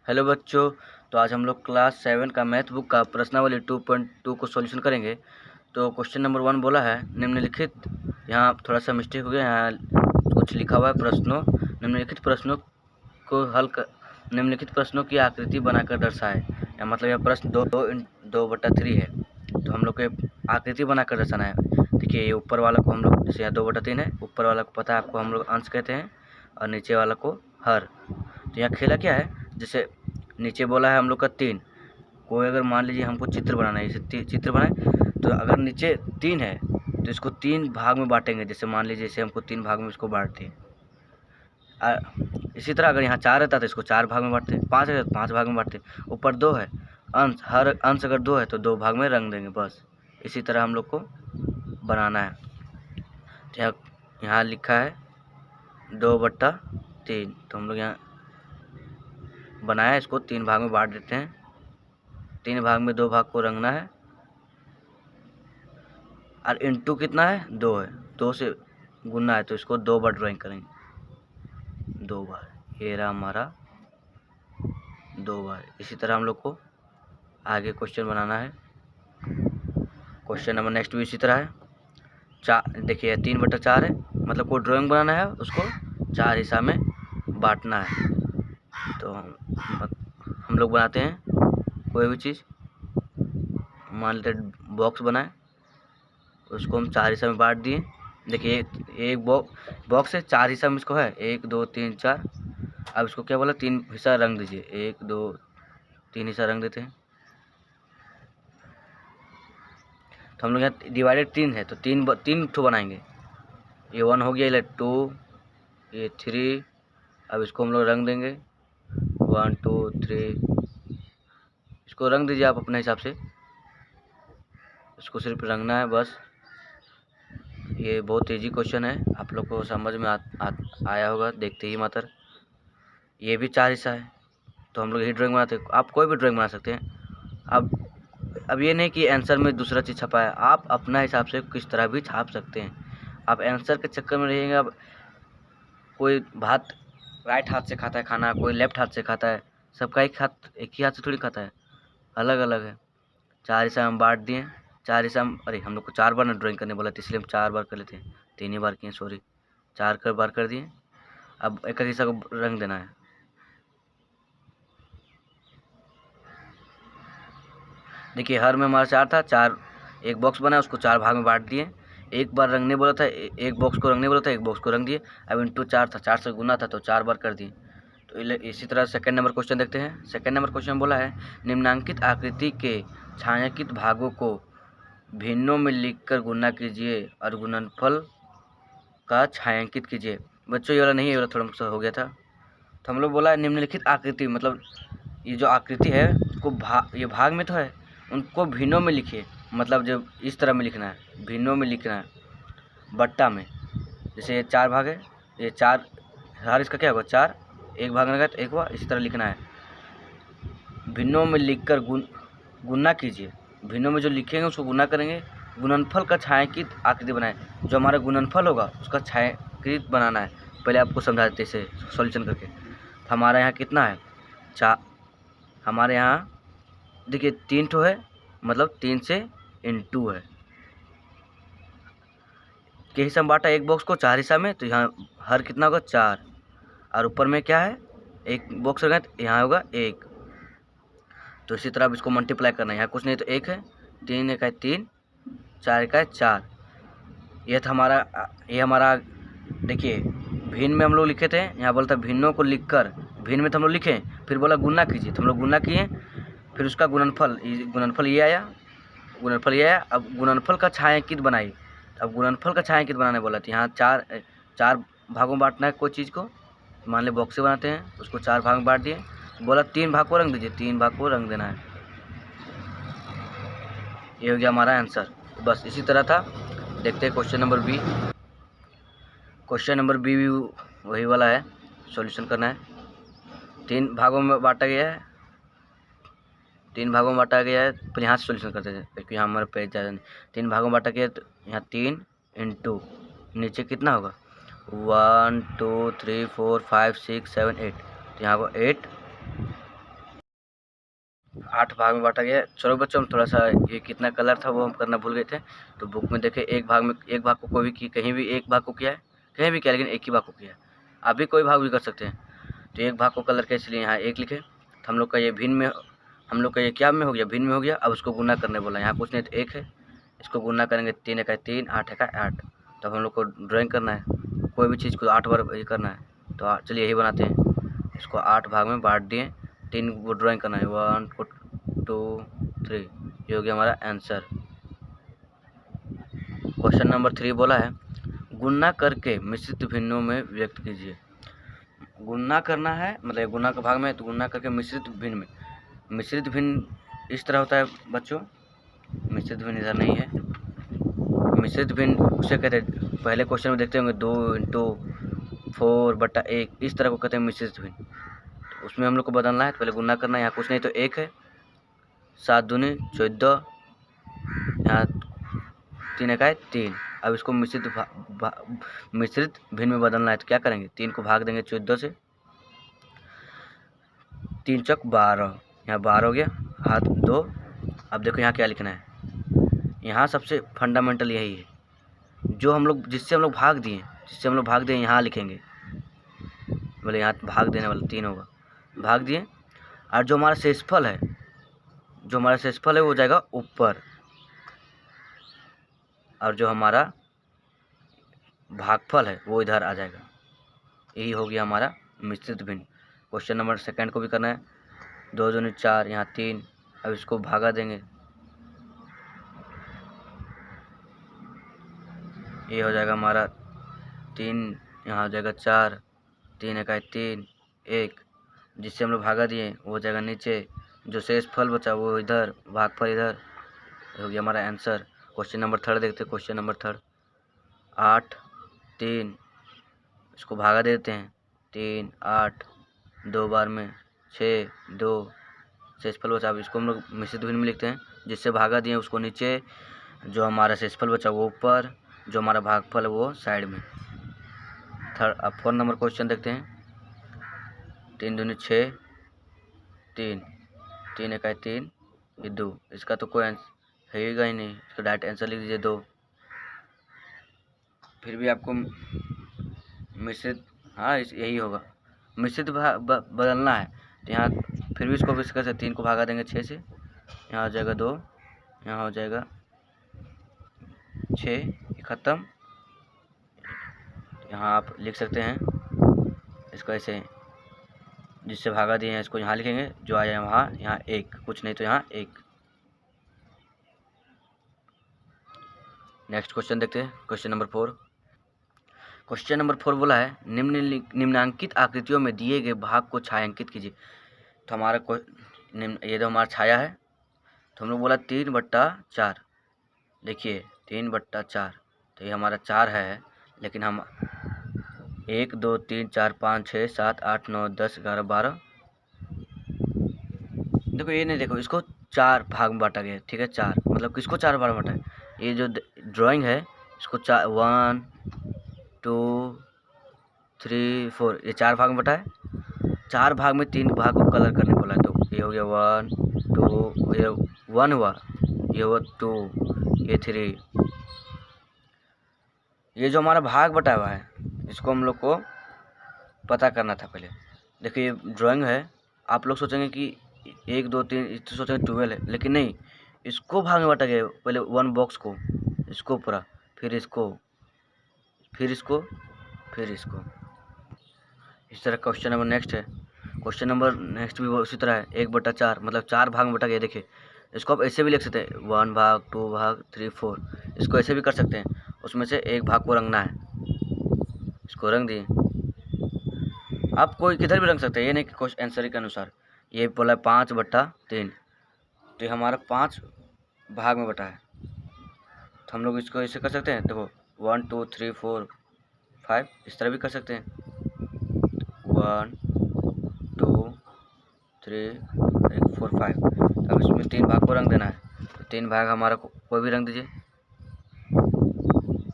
Hello बच्चों। तो आज हम लोग क्लास 7 का मैथ बुक का प्रश्नावली 2.2 को सॉल्यूशन करेंगे। तो क्वेश्चन नंबर 1 बोला है निम्नलिखित, यहाँ थोड़ा सा मिस्टेक हो गया, यहाँ कुछ लिखा हुआ है प्रश्नों, निम्नलिखित प्रश्नों को हल कर निम्नलिखित प्रश्नों की आकृति बनाकर दर्शाए। या मतलब यह प्रश्न 2/3 है, तो हम लोग को आकृति बनाकर दर्शाना है। देखिए ये ऊपर वाला को हम लोग, जैसे यहाँ 2/3 है, ऊपर वाला को पता है आपको हम लोग अंश कहते हैं और नीचे वाला को हर। तो यहाँ खेला क्या है, जैसे नीचे बोला है हम लोग का 3, कोई अगर मान लीजिए हमको चित्र बनाना है, जैसे चित्र बनाए तो अगर नीचे 3 है तो इसको 3 भाग में बांटेंगे। जैसे मान लीजिए जैसे हमको 3 भाग में इसको बांट दिए। इसी तरह अगर यहाँ 4 रहता तो इसको 4 भाग में बांटते, 5 है तो 5 भाग में बांटते। ऊपर 2 है, अंश हर अंश अगर 2 है तो 2 भाग में रंग देंगे, बस इसी तरह हम लोग को बनाना है। तो यहाँ लिखा है 2/3, तो हम लोग यहाँ बनाया, इसको 3 भाग में बांट देते हैं। 3 भाग में 2 भाग को रंगना है और इंटू कितना है, 2 है, 2 से गुना है तो इसको 2 बार ड्राइंग करेंगे, 2 बार। ये रहा हमारा 2 बार। इसी तरह हम लोग को आगे क्वेश्चन बनाना है। क्वेश्चन नंबर नेक्स्ट भी इसी तरह है। देखिए 3/4 है, मतलब कोई ड्राइंग बनाना है उसको 4 हिस्सा में बांटना है। तो हम लोग बनाते हैं कोई भी चीज़, मान लेते बॉक्स बनाए, उसको हम 4 हिस्सा में बांट दिए। देखिए एक बॉक्स है, 4 हिस्सा में इसको है, 1 2 3 4। अब इसको क्या बोला, 3 हिस्सा रंग दीजिए, 1 2 3 हिस्सा रंग देते हैं। तो हम लोग यहाँ डिवाइडेड 3 है तो 3 ठो बनाएंगे। ये 1 हो गया, ये 2, ये 3। अब इसको हम लोग रंग देंगे, 1 2 3। इसको रंग दीजिए आप अपने हिसाब से, इसको सिर्फ रंगना है बस। ये बहुत इजी क्वेश्चन है, आप लोग को समझ में आया होगा देखते ही मात्र। ये भी 4 हिस्सा है तो हम लोग यही ड्राइंग बनाते हैं। आप कोई भी ड्राइंग बना सकते हैं। अब ये नहीं कि आंसर में दूसरा चीज़ छपा है, आप अपना हिसाब से किस तरह भी छाप सकते हैं। आप आंसर के चक्कर में रहेंगे। अब कोई भात राइट हाथ से खाता है खाना, कोई लेफ्ट हाथ से खाता है, सबका एक ही हाथ से थोड़ी खाता है, अलग अलग है। 4 हिस्सा हम बांट दिए, 4 हिस्सा अरे हम लोग को 4 बार ना ड्राइंग करने बोला था, इसलिए हम 4 बार कर लेते हैं, 3 ही बार किए, सॉरी, 4 बार कर दिए। अब एक हिस्सा को रंग देना है। देखिए हर में हमारा 4 था, 4 एक बॉक्स बना, उसको 4 भाग में बांट दिए। एक बार रंगने बोला था, एक बॉक्स को रंगने बोला था, एक बॉक्स को रंग दिए। अब इंटू 4 था, 4 से गुना था तो 4 बार कर दिए। तो इसी तरह सेकंड नंबर क्वेश्चन देखते हैं। सेकंड नंबर क्वेश्चन बोला है निम्नांकित आकृति के छायांकित भागों को भिन्नों में लिखकर गुना कीजिए और गुणनफल का छायांकित कीजिए। बच्चों ये वाला नहीं, ये वाला थोड़ा सा हो गया था। तो हम लोग बोला है निम्नलिखित आकृति, मतलब ये जो आकृति है उसको ये भाग में तो है, उनको भिन्नों में लिखिए। मतलब जब इस तरह में लिखना है, भिन्नों में लिखना है, बट्टा में। जैसे ये 4 भाग है, ये 4 हर इसका क्या होगा, 4, एक भाग लगा तो 1 हुआ, इसी तरह लिखना है। भिन्नों में लिखकर गुना कीजिए, भिन्नों में जो लिखेंगे उसको गुना करेंगे। गुणनफल का छायांकित आकृति बनाए, जो हमारा गुणनफल होगा उसका छायांकित बनाना है। पहले आपको समझा देते इसे सॉल्यूशन करके। हमारा यहाँ कितना है, 4, हमारे यहाँ देखिए 3 ठो है, मतलब 3 से इंटू है। के हिस्सा में बांटा एक बॉक्स को 4 हिस्सा में, तो यहाँ हर कितना होगा, 4, और ऊपर में क्या है, एक बॉक्स होगा तो यहाँ होगा 1। तो इसी तरह अब इसको मल्टीप्लाई करना है, यहाँ कुछ नहीं तो 1 है, 3 1 है 3, 4 1 है 4। ये था हमारा, ये हमारा देखिए भिन्न में हम लोग लिखे थे, यहाँ बोलता भिन्नों को लिखकर, भिन्न में तो हम लोग लिखे, फिर बोला गुना कीजिए तो हम लोग गुना किए, फिर उसका गुणनफल ये आया, गुणनफल ये आया। अब गुणनफल का छायांकित बनाइए। अब गुणनफल का छायांकित बनाने बोला था, यहाँ 4 भागों में बांटना है कोई चीज़ को। मान ली बॉक्स से बनाते हैं, उसको 4 भाग में बांट दिए, बोला 3 भाग को रंग दीजिए, 3 भाग को रंग देना है। ये हो गया हमारा आंसर। बस इसी तरह था। देखते हैं question number B. Question number B भी वही वाला है, सॉल्यूशन करना है। 3 भागों में बांटा गया है, 3 भागों में बांटा गया है। फिर यहाँ से सॉल्यूशन करते थे क्योंकि यहाँ हमारे पेज ज़्यादा नहीं। 3 भागों में बांटा गया है तो यहाँ 3 इंटू नीचे कितना होगा, 1 2 3 4 5 6 7 8, तो यहाँ को 8 8 भाग में बांटा गया है। चलो बच्चों, हम थोड़ा सा ये कितना कलर था वो हम करना भूल गए थे, तो बुक में देखे एक भाग को कोई भी कहीं भी एक भाग को किया है, कहीं भी किया, लेकिन एक ही भाग को किया है। आप भी कोई भाग भी कर सकते हैं। तो एक भाग को कलर के इसलिए यहाँ 1 लिखे। तो हम लोग का ये भिन्न में, हम लोग का ये क्या में हो गया, भिन्न में हो गया। अब उसको गुना करने बोला, यहाँ कुछ नहीं तो 1 है, इसको गुना करेंगे 3 एका 3, 8 एका 8। तो अब हम लोग को ड्राइंग करना है, कोई भी चीज़ को 8 बार ये करना है। तो चलिए यही बनाते हैं, इसको 8 भाग में बांट दिए, 3 वो ड्राइंग करना है, 1 2 3। ये हो गया हमारा आंसर। क्वेश्चन नंबर 3 बोला है, गुणा करके मिश्रित भिन्नों में व्यक्त कीजिए। गुणा करना है, मतलब गुणा का भाग में, तो गुणा करके मिश्रित भिन्न में। मिश्रित भिन्न इस तरह होता है बच्चों, मिश्रित भिन्न इधर नहीं है। मिश्रित भिन्न उसे कहते हैं, पहले क्वेश्चन में देखते होंगे 2 × 4/1, इस तरह को कहते हैं मिश्रित भिन्न। तो उसमें हम लोग को बदलना है, तो पहले गुणा करना है। यहाँ कुछ नहीं तो 1 है, 7 दूनी 14, यहाँ 3 एकाई 3। अब इसको मिश्रित भिन्न में बदलना है, तो क्या करेंगे, 3 को भाग देंगे 14 से, 3 चौक 12, यहाँ 12 हो गया, हाथ 2। अब देखो यहाँ क्या लिखना है, यहाँ सबसे फंडामेंटल यही है, जो हम लोग जिससे हम लोग भाग दिए यहाँ लिखेंगे। बोले यहाँ भाग देने वाला 3 होगा, भाग दिए। और जो हमारा शेषफल है वो जाएगा ऊपर, और जो हमारा भागफल है वो इधर आ जाएगा। यही हो गया हमारा मिश्रित भिन्न। क्वेश्चन नंबर 2 को भी करना है, 2 दूनी 4, यहाँ 3। अब इसको भागा देंगे, ये हो जाएगा हमारा 3, यहाँ हो जाएगा 4, 3 एकाई 3, 1। जिससे हम लोग भागा दिए वो हो जाएगा नीचे, जो शेष फल बचा वो इधर, भागफल इधर। हो गया हमारा आंसर। क्वेश्चन नंबर 3 देखते हैं। क्वेश्चन नंबर 3, 8 3, इसको भागा देते हैं, 3 8, 2 बार में 6 2, शेषफल बचा। अब इसको हम लोग मिश्रित भिन्न में लिखते हैं, जिससे भागा दिए उसको नीचे, जो हमारा शेषफल बचा वो ऊपर, जो हमारा भागफल है वो साइड में। 4 नंबर क्वेश्चन देखते हैं, 3 दूनी 6, 3, 3 एकाई 3, ये 2। इसका तो कोई आंसर है ही नहीं, इसका डायरेक्ट आंसर लिख दीजिए 2। फिर भी आपको मिश्रित, हाँ यही होगा, मिश्रित बदलना है। तो यहाँ फिर भी इसको इसका से 3 को भागा देंगे 6 से, यहाँ हो जाएगा 2, यहाँ हो जाएगा 6, ख़त्म। यहाँ आप लिख सकते हैं इसको ऐसे, जिससे भागा दिए हैं इसको यहाँ लिखेंगे, जो आया वहाँ, यहाँ 1, कुछ नहीं तो यहाँ 1। नेक्स्ट क्वेश्चन देखते हैं। Question number 4। क्वेश्चन नंबर 4 बोला है, निम्नांकित आकृतियों में दिए गए भाग को छायांकित कीजिए। तो हमारा ये जो हमारा छाया है, तो हम लोग बोला 3/4। देखिए 3/4, तो ये हमारा 4 है, लेकिन हम 1 2 3 4 5 6 7 8 9 10 11 12, देखो ये नहीं, देखो इसको 4 भाग में बांटा गया है, ठीक है। 4 मतलब किसको 4 भाग में बांटा है, ये जो ड्राइंग है इसको 1 2 3 4, ये 4 भाग में बटा है। 4 भाग में 3 भाग को कलर करने बोला है, तो ये हो गया 1 2, ये 1 हुआ, ये हुआ 2, ये 3। ये जो हमारा भाग बटा हुआ है इसको हम लोग को पता करना था पहले। देखिए ये ड्राइंग है, आप लोग सोचेंगे कि 1 2 3, इससे सोचेंगे 12 है, लेकिन नहीं, इसको भाग में बांटा गया। पहले 1 बॉक्स को, इसको पूरा, फिर इसको, फिर इसको, फिर इसको, इस तरह। क्वेश्चन नंबर नेक्स्ट है। क्वेश्चन नंबर नेक्स्ट भी उसी तरह है, 1/4, मतलब 4 भाग में बटा गया। देखिए इसको आप ऐसे भी लिख सकते हैं, 1 भाग 2 भाग 3 4, इसको ऐसे भी कर सकते हैं। उसमें से एक भाग को रंगना है, इसको रंग दिए। आप कोई किधर भी रंग सकते हैं, ये नहीं कि क्वेश्चन आंसर के अनुसार। ये बोला 5/3, तो ये हमारा 5 भाग में बटा है, तो हम लोग इसको ऐसे कर सकते हैं। देखो 1 2 3 4 5, इस तरह भी कर सकते हैं, 1 2 3 4 5। अब इसमें 3 भाग को रंग देना है, तो 3 भाग हमारा कोई भी रंग दीजिए।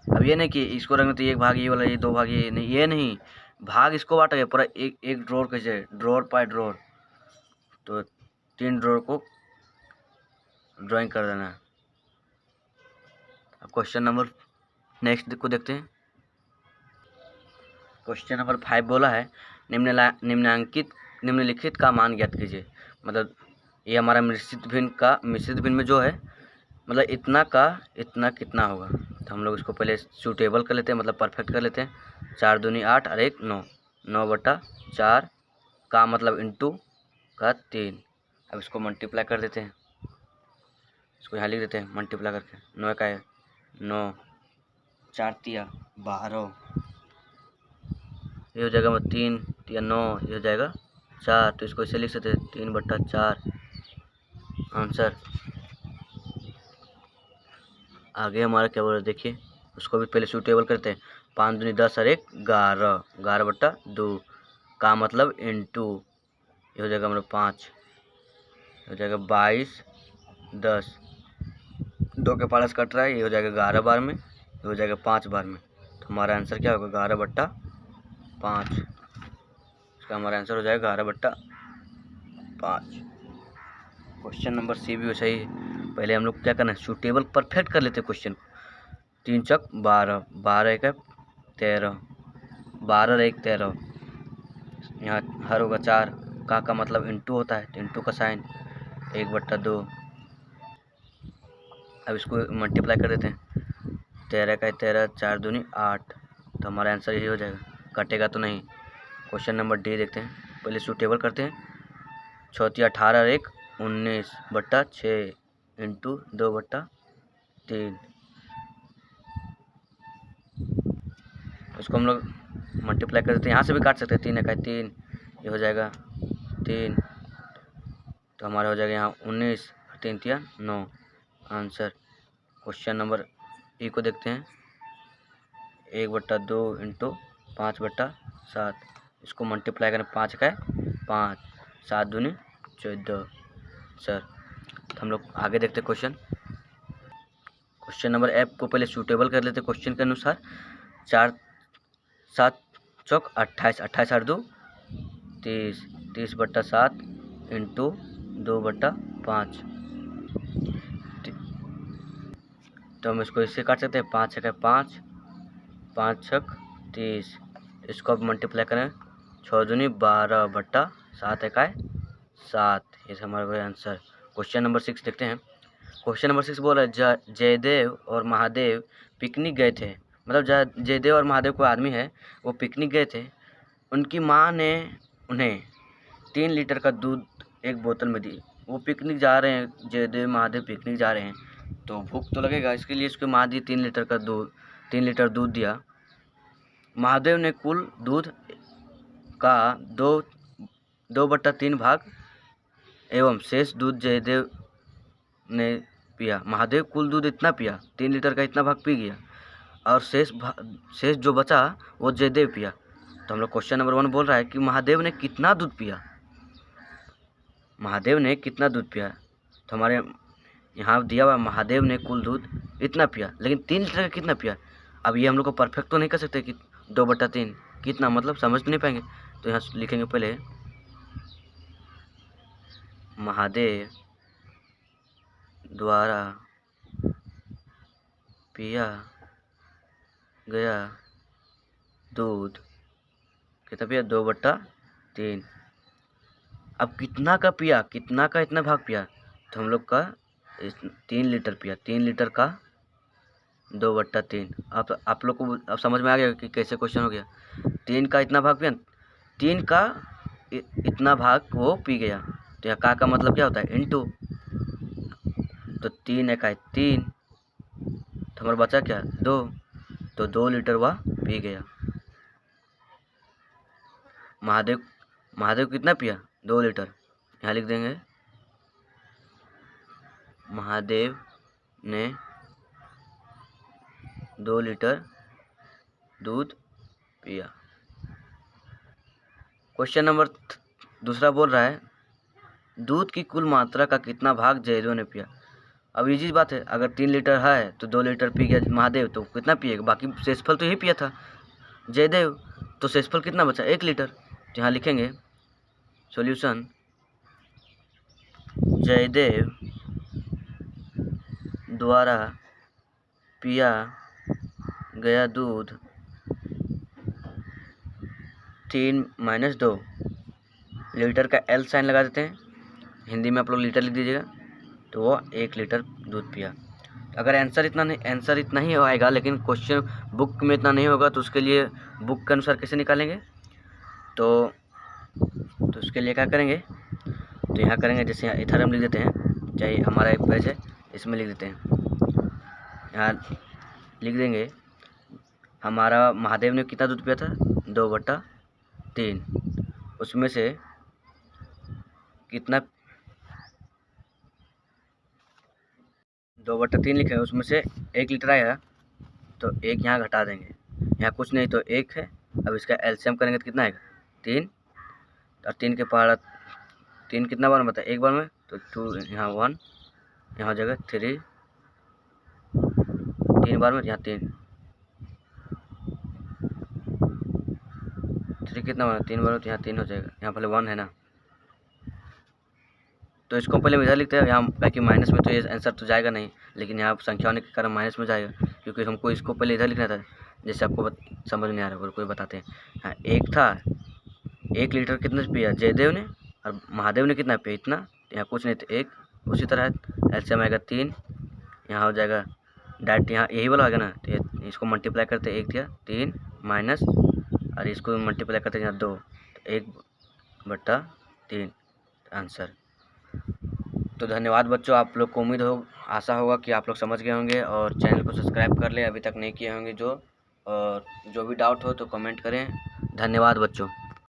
अब ये नहीं कि इसको रंग तो 1 भाग ये वाला, ये 2 भाग ये नहीं, ये नहीं, भाग इसको बांटा गया पूरा, एक ड्रॉर कैसे, ड्रॉर बाय ड्रॉर। तो 3 ड्रॉर को ड्राइंग कर देना है। अब क्वेश्चन नंबर नेक्स्ट को देखते हैं। क्वेश्चन नंबर 5 बोला है निम्नलिखित का मान ज्ञात कीजिए। मतलब ये हमारा मिश्रित भिन्न में जो है, मतलब इतना का इतना कितना होगा। तो हम लोग इसको पहले सूटेबल कर लेते हैं, मतलब परफेक्ट कर लेते हैं। 4 दूनी 8 और 1 9, 9/4 का मतलब इंटू का 3। अब इसको मल्टीप्लाई कर देते हैं, इसको यहाँ लिख देते हैं मल्टीप्लाई करके। 9 का 9, 4 तिया 12, ये हो जाएगा 3 तिया 9, ये हो जाएगा 4। तो इसको इसे लिख सकते हैं 3/4 आंसर। आगे हमारा क्या बोल रहा है देखिए, उसको भी पहले सूटेबल करते हैं। 5 दूनी 10 और 1 11, 11/2 का मतलब इंटू, ये हो जाएगा मतलब 5, हो जाएगा 22 10, 2 के पारस कट रहा है, ये हो जाएगा 11 बार में, ये हो जाएगा 5 बार में। तो हमारा आंसर क्या होगा 11/5। इसका हमारा आंसर हो जाएगा 11/5। क्वेश्चन नंबर सी भी वैसा ही है। पहले हम लोग क्या करना है, सूटेबल परफेक्ट कर लेते हैं क्वेश्चन को। 3 चक 12, 12 1 13, 12 और 1 13, यहाँ हर होगा 4, का मतलब इंटू होता है, तो इंटू का साइन 1/2। अब इसको मल्टीप्लाई कर देते हैं। 13 का 13, 4 दूनी 8, तो हमारा आंसर यही हो जाएगा, कटेगा तो नहीं। क्वेश्चन नंबर डी देखते हैं, पहले सूटेबल करते हैं। 6 तिया 18 और 1 19/6 इंटू 2/3। उसको हम लोग मल्टीप्लाई कर देते हैं, यहाँ से भी काट सकते हैं। 3 का 3, ये हो जाएगा 3, तो हमारा हो जाएगा यहाँ 19, 3 तिया 9 आंसर। क्वेश्चन नंबर ई को देखते हैं। 1/2 इंटू 5/7, इसको मल्टीप्लाई करें। 5 का 5, 7 दूनी 14 सर। तो हम लोग आगे देखते हैं क्वेश्चन नंबर एफ को पहले सूटेबल कर लेते क्वेश्चन के अनुसार। 4 7 चौक 28, 28 और 2 30, 30/7 इंटू 2/5। तो हम इसको इससे काट सकते हैं। 5 का 5, 5 छक 30, इसको अब मल्टीप्लाई करें। 6 दूनी 12/7 इकाई 7, ये हमारा आंसर। क्वेश्चन नंबर 6 देखते हैं। क्वेश्चन नंबर 6 बोल रहा है जयदेव और महादेव पिकनिक गए थे। मतलब जयदेव और महादेव कोई आदमी है, वो पिकनिक गए थे। उनकी माँ ने उन्हें 3 लीटर का दूध एक बोतल में दी। वो पिकनिक जा रहे हैं, जयदेव महादेव पिकनिक जा रहे हैं, तो भूख तो लगेगा, इसके लिए उसकी माँ दी 3 लीटर दूध दिया। महादेव ने कुल दूध का 2/3 भाग एवं शेष दूध जयदेव ने पिया। महादेव कुल दूध इतना पिया, 3 लीटर का इतना भाग पी गया, और शेष जो बचा वो जयदेव पिया। तो हम लोग क्वेश्चन नंबर 1 बोल रहा है कि महादेव ने कितना दूध पिया। महादेव ने कितना दूध पिया, तो हमारे यहाँ दिया हुआ महादेव ने कुल दूध इतना पिया, लेकिन 3 लीटर का कितना पिया। अब ये हम लोग को परफेक्ट तो नहीं कर सकते कि 2/3 कितना, मतलब समझ तो नहीं पाएंगे। तो यहाँ लिखेंगे पहले महादेव द्वारा पिया गया दूध कितना पिया, 2/3। अब कितना का पिया, कितना का इतना भाग पिया, तो हम लोग का 3 लीटर पिया, 3 लीटर का 2/3। अब आप लोग को अब समझ में आ गया कि कैसे क्वेश्चन हो गया। 3 का इतना भाग पिया, 3 का इतना भाग वो पी गया। तो यहाँ का मतलब क्या होता है, इंटू। तो 3 का 3, तो हमारा बचा क्या 2, तो 2 लीटर वह पी गया। महादेव कितना पिया, 2 लीटर। यहाँ लिख देंगे महादेव ने 2 लीटर दूध पिया। क्वेश्चन नंबर दूसरा बोल रहा है दूध की कुल मात्रा का कितना भाग जयदेव ने पिया। अब इजी बात है, अगर 3 लीटर है तो 2 लीटर पी गया महादेव, तो कितना पिएगा, बाकी शेषफल तो यही पिया था जयदेव, तो शेषफल कितना बचा 1 लीटर। तो यहाँ लिखेंगे सॉल्यूशन जयदेव द्वारा पिया गया दूध 3 - 2 लीटर का L साइन लगा देते हैं, हिंदी में आप लोग लीटर लिख दीजिएगा, तो वो 1 लीटर दूध पिया। अगर आंसर इतना ही आएगा, लेकिन क्वेश्चन बुक में इतना नहीं होगा, तो उसके लिए बुक के अनुसार कैसे निकालेंगे, तो उसके लिए क्या करेंगे, तो यहाँ करेंगे, जैसे यहाँ इथर हम लिख देते हैं, चाहे हमारा एक पेज है इसमें लिख देते हैं, यहाँ लिख देंगे हमारा महादेव ने कितना दूध पिया था 2/3, उसमें से कितना 2/3 लिखे हैं, उसमें से 1 लीटर आया, तो 1 यहाँ घटा देंगे, यहाँ कुछ नहीं तो 1 है। अब इसका एलसीएम करेंगे तो कितना आएगा 3, और 3 के पहाड़ा 3 कितना बार में बताया, एक बार में, तो 2 यहाँ 1 यहाँ हो जाएगा 3 3 बार में, यहाँ 3 कितना बना 3 बार में, तो यहाँ 3 हो जाएगा, यहाँ पहले 1 है ना, तो इसको पहले हम इधर लिखते हैं, यहाँ ताकि माइनस में तो ये आंसर तो जाएगा नहीं, लेकिन यहाँ संख्या होने के कारण माइनस में जाएगा, क्योंकि हमको इसको पहले इधर लिखना था, जैसे आपको समझ नहीं आ रहा है, कोई बताते हैं। हाँ, एक था 1 लीटर कितना पिया जयदेव ने, और महादेव ने कितना पिया इतना, यहाँ कुछ नहीं तो 1, उसी तरह एलसीएम आएगा 3, यहाँ हो जाएगा डायरेक्ट, यहाँ यही वाला होगा ना, तो इसको मल्टीप्लाई करते 1 दिया 3 माइनस, और इसको मल्टीप्लाई करते यहाँ 2, तो 1/3 आंसर। तो धन्यवाद बच्चों, आप लोग को उम्मीद हो, आशा होगा कि आप लोग समझ गए होंगे, और चैनल को सब्सक्राइब कर लें अभी तक नहीं किए होंगे जो, और जो भी डाउट हो तो कमेंट करें। धन्यवाद बच्चों।